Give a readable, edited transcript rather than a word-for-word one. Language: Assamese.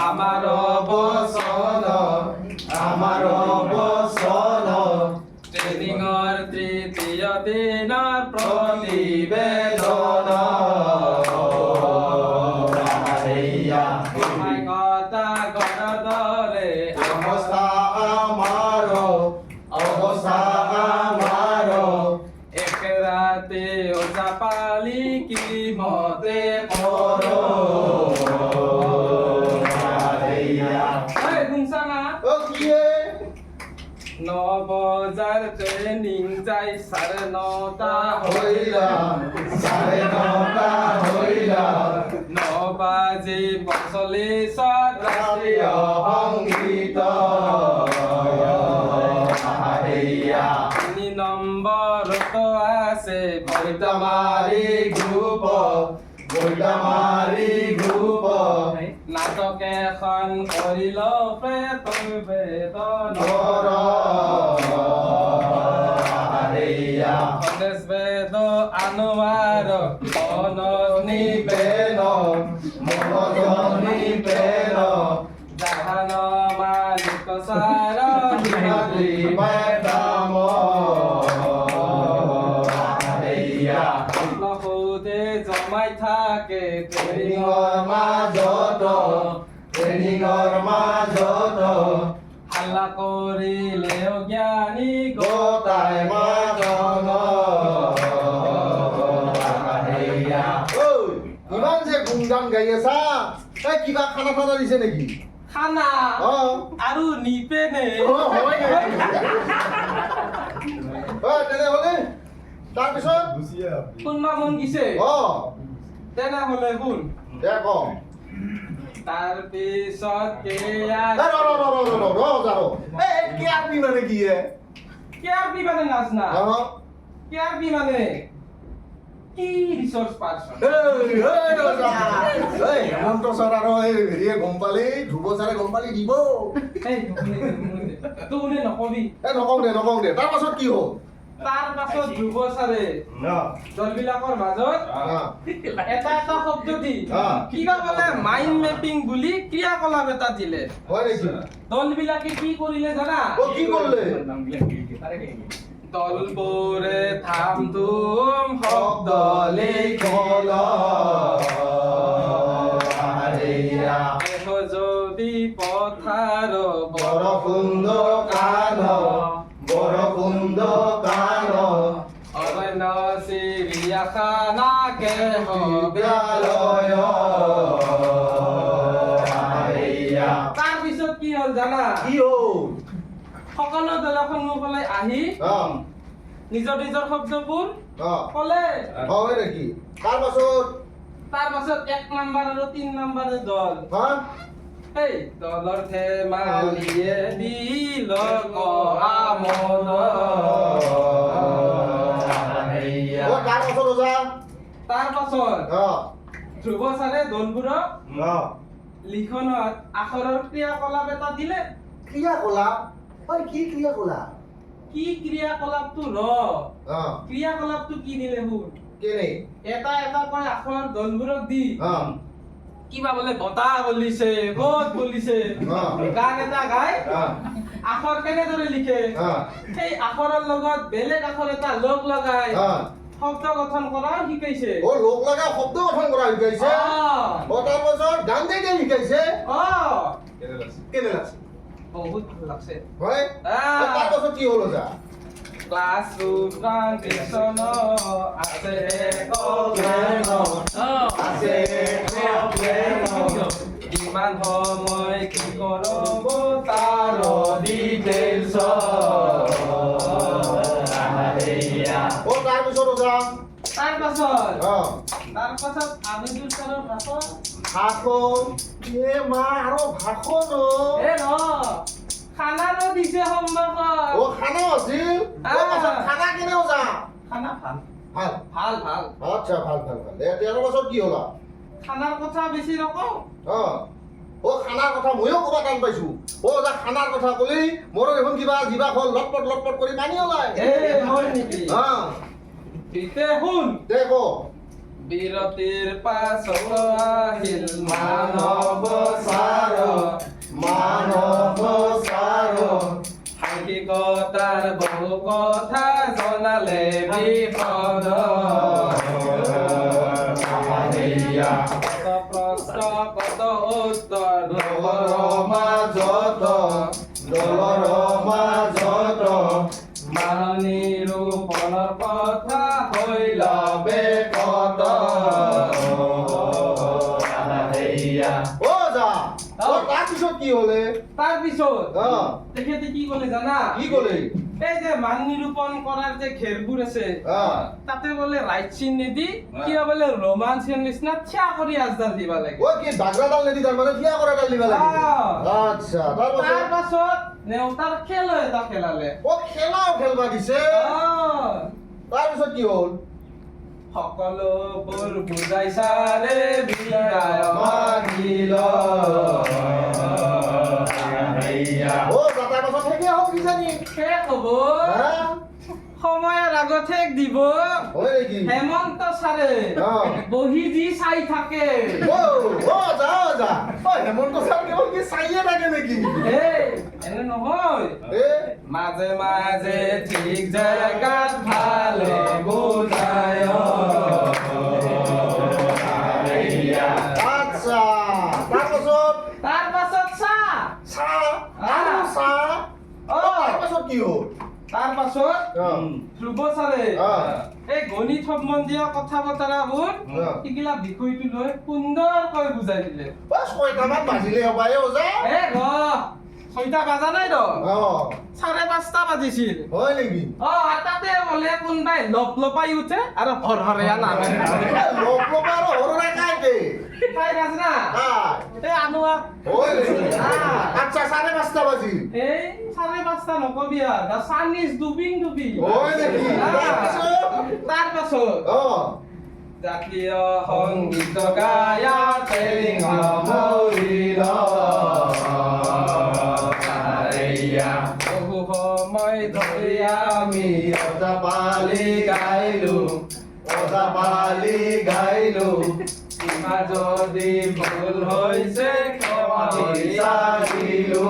আমাৰ বচন আমাৰ বচন ট্ৰেনিংৰ তৃতীয় দিনৰ প্ৰতিবেদন কথা গঢ়দৰে অৱস্থা আমাৰ এক ৰাতে ওজা পালি কি মতে পৰ ন বজাৰ ট্ৰেনিং যাই 9:30 হইলা 9 বাজি 45 ৰাষ্ট্ৰীয় সংগীত 3 নম্বৰত আছে বৈদামাৰী গ্ৰুপ নাটক এখন কৰিল প্ৰেতৰ বেদনৰ সন্দেশ বেদ আনোৱাৰ মনত নিবেন জাহান মালিক চাৰ নসুধে জমাই থাকে ট্ৰেনিংৰ মাজত হাল্লা কৰিলেও জ্ঞানী গোটাই মাজত ইমান যে গুণগান গাই আছা এই কিবা খানা খানা দিছে নেকি খানা আৰু নিপেনে তেনেহ'লে তাৰপিছত শুনবা মন গিছে তেনেহ'লে শুন দে কম তাৰপিছত কেয়াৰবি মানে নাজনা কেয়াৰবি মানে কি ৰিচৰ্চ পাৰ্চন হেমন্ত ছাৰ আৰু হেৰিয়ে গম পালি ধ্ৰুৱ ছাৰে গম পালি দিব তোনে নকবি নকওঁ দে তাৰ পাছত কি হ'ল তাৰ পাছত ধ্ৰুৱ ছাৰে দলবিলাকৰ মাজত এটা শব্দ দি কিবা বোলে মাইণ্ড মেপিং বুলি ক্ৰিয়াকলাপ এটা দিলে হয় নেকি দলবিলাকে কি কৰিলে জানা কি কৰিলে দলবোৰে থাম ধুম শব্দ লিখল যদি পথাৰ বৰকুণ্ড কান অৰণ্য চিৰিয়াখানা বিদ্যালয় তাৰপিছত কি হ'ল জানা কি হ'ল সকলো দলৰ সন্মুখলৈ আহি নিজৰ শব্দবোৰ ক'লে হয় নেকি তাৰপাছত 1 নম্বৰ আৰু 3 নম্বৰ দল এই দলৰ ধেমালিয়ে দিল আমোদ তাৰপাছত ধ্ৰুৱ ছাৰে দলবোৰক লিখনত আখৰৰ ক্ৰিয়াকলাপ এটা দিলে কি ক্ৰিয়াকলাপ কি ক্ৰিয়াকলাপটো ক্ৰিয়াকলাপটো কি দিলে শুন এটা কৈ আখৰ দলবোৰক দি কিবা বোলে বতাহ বলিছে গদ বলিছে গান এটা গাই আখৰ কেনেদৰে লিখে সেই আখৰৰ লগত বেলেগ আখৰ এটা লগ লগাই শব্দ গঠন কৰা শিকাইছে তাৰপাছত গান গাই শিকাইছে কেনে লাগছে বহুত ভাল লাগছে তাৰপাছত কি হ'ল ক্লাছৰুম ট্ৰানজিশন আছে কিমান সময় কি কৰব তাৰ ডিটেইলছ তাৰপাছত আমিদুল ছাৰৰ ভাষণ খানাৰো দিছে সম্ভাষণ খানা আছিল খানা কেনেও খানা ভাল ভাল আচ্ছা ভাল তাৰ পাছত কি হ'ল খানাৰ কথা বেছি নকওঁ খানাৰ কথা ময়ো ক'বা টান পাইছো খানাৰ কথা ক'লি মোৰো এখন কিবা জিভা হ'ল লটপট কৰি পানী ওলায় শুন দে ক বিৰতিৰ পাছত আহিল মানৱ ছাৰ উত্তৰ দলৰ মাজত মান নিৰূপণৰ কথা হৈল বেকত অ যা তাৰপিছত কি হলে তাৰপিছত তেখেতে কি ক'লে জানা কি ক'লে এই যে মান নিৰূপণ কৰাৰ যে ঘেৰবোৰ আছে তাতে বোলে ৰাইট চিন নিদি কিবা বোলে ৰোমাঞ্চৰ নিচিনা থিয়া কৰি আজদাল দিবা লাগে ও কি বাগৰাডাল নিদি তাৰমানে থিয়া কৰাডাল দিবা লাগে আচ্ছা তাৰপাছত নেওতাৰ খেল এটা খেলালে ও খেলাও খেলবা দিছে তাৰপিছত কি হ'ল সকলোবোৰ বুজাইছাৰে বিদায় মাগিল ও তাৰ পাছত শেষে হ'ব কিজানি শেষ হ'ব সময়ৰ আগত শেষ দিব হয় নেকি হেমন্ত ছাৰে বহি যি চাই থাকে ও যা হেমন্ত ছাৰ কেৱল কি চাইয়ে থাকে নেকি এনে নহয় মাজে মাজে ঠিক জেগাত ভালে বুজায় আচ্ছা তাৰপাছত তাৰপাছত কি হ'ল তাৰপাছত ধ্ৰুৱ ছাৰে এই গণিত সম্বন্ধীয় কথা বতৰাবোৰ সিগিলা বিষয়টো লৈ সুন্দৰকৈ বুজাই দিলে ছয়টামান বাজিলে হ'ব ওজা ছয়টা বাজা নাই ৰ 5:30 বাজিছিল হয় নেকি তাতে বোলে কোনবাই লপাই উঠে আৰু হৰহৰীয়া নামে লপলপা আৰু হৰহৰাই কাইতে খাই ৰাজ না এই আনোৱা হয় নেকি আচ্ছা 5:30 বাজিল এই 5:30 নকবি আৰু চাইনিজ ডুবিং হয় নেকি তাৰপাছত জাতীয় সংগীত গায়া তেলিং মৰিল বহু সময় ধৰি আমি অজাপালি গাইলো কিবা যদি ভুল হৈছে ক্ষমা বিচাৰিলো